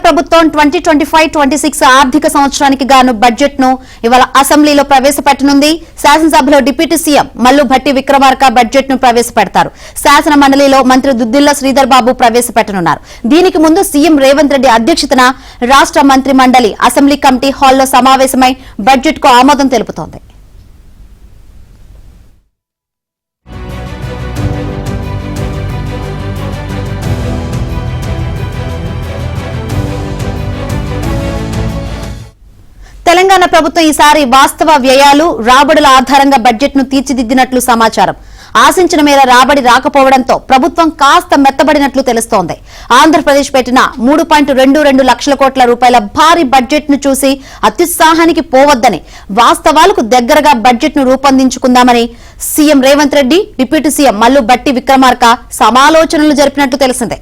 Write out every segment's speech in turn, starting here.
ప్రభుత్వం 2025-26 ఆర్థిక సంవత్సరానికి గాను బడ్జెట్ ను ఇవాళ అసెంబ్లీలో ప్రవేశపెట్టనుంది. శాసనసభలో deputy CM Mallu Bhatti Vikramarka budget ను ప్రవేశపెడతారు. శాసన మండలిలో మంత్రి దుద్దిల్ల శ్రీధర్ బాబు ప్రవేశపెట్టనున్నారు. దీనికి ముందు సీఎం రేవంత్ రెడ్డి అధ్యక్షతన రాష్ట్ర మంత్రి మండలి అసెంబ్లీ కమిటీ హాల్లో సమావేశమై బడ్జెట్ కు ఆమోదం తెలుపుతోంది. తెలంగాణ ప్రభుత్వం ఈసారి వాస్తవ వ్యయాలు రాబడుల ఆధారంగా బడ్జెట్ ను తీర్చిదిద్దినట్లు సమాచారం. ఆశించిన మేర రాబడి రాకపోవడంతో ప్రభుత్వం కాస్త మెత్తబడినట్లు తెలుస్తోంది. ఆంధ్రప్రదేశ్ పెట్టిన 3.22 లక్షల కోట్ల రూపాయల భారీ బడ్జెట్ ను చూసి అత్యుత్సాహానికి పోవద్దని వాస్తవాలకు దగ్గరగా బడ్జెట్ ను రూపొందించుకుందామని CM Revanth Reddy, deputy CM Mallu Bhatti Vikramarka సమాలోచనలు జరిపినట్లు తెలిసిందే.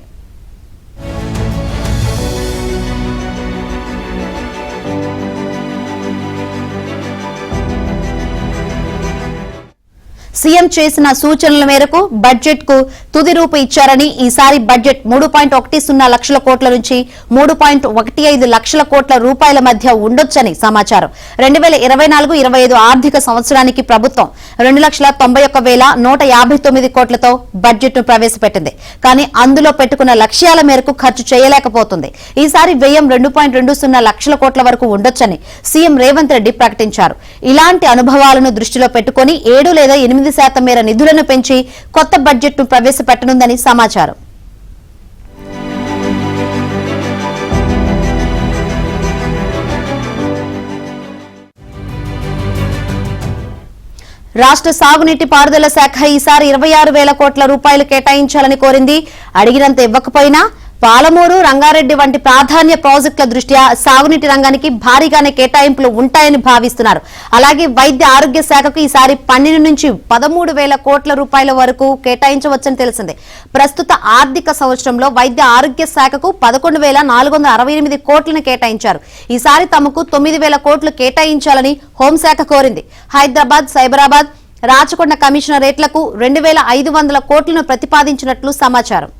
సీఎం చేసిన సూచనల మేరకు బడ్జెట్ కు తుది రూపు ఇచ్చారని, ఈసారి బడ్జెట్ 3.10 లక్షల కోట్ల నుంచి 3.15 లక్షల కోట్ల రూపాయల మధ్య ఉండొచ్చని సమాచారం. 2024-25 ఆర్థిక సంవత్సరానికి ప్రభుత్వం 2,91,159 కోట్లతో బడ్జెట్ ను ప్రవేశపెట్టింది. కానీ అందులో పెట్టుకున్న లక్ష్యాల మేరకు ఖర్చు చేయలేకపోతుంది. ఈసారి వ్యయం 2.20 లక్షల కోట్ల వరకు ఉండొచ్చని సీఎం రేవంత్ రెడ్డి ప్రకటించారు. ఇలాంటి అనుభవాలను దృష్టిలో పెట్టుకుని 7 లేదా 8% మేర నిధులను పెంచి కొత్త బడ్జెట్ ను ప్రవేశపెట్టనుందని సమాచారం. రాష్ట్ర సాగునీటి పారుదల శాఖ ఈసారి 26,000 కోట్ల రూపాయలు కేటాయించాలని కోరింది. అడిగినంత ఇవ్వకపోయినా పాలమూరు, రంగారెడ్డి వంటి ప్రాధాన్య ప్రాజెక్టుల దృష్ట్యా సాగునీటి రంగానికి భారీగానే కేటాయింపులు ఉంటాయని భావిస్తున్నారు. అలాగే వైద్య ఆరోగ్య శాఖకు ఈసారి 12 నుంచి 13,000 కోట్ల రూపాయల వరకు కేటాయించవచ్చని తెలిసింది. ప్రస్తుత ఆర్థిక సంవత్సరంలో వైద్య ఆరోగ్య శాఖకు 11,468 కోట్లను కేటాయించారు. ఈసారి తమకు 9,000 కోట్లు కేటాయించాలని హోంశాఖ కోరింది. హైదరాబాద్, సైబరాబాద్, రాచకొండ కమిషనరేట్లకు 2,500 కోట్లను ప్రతిపాదించినట్లు సమాచారం.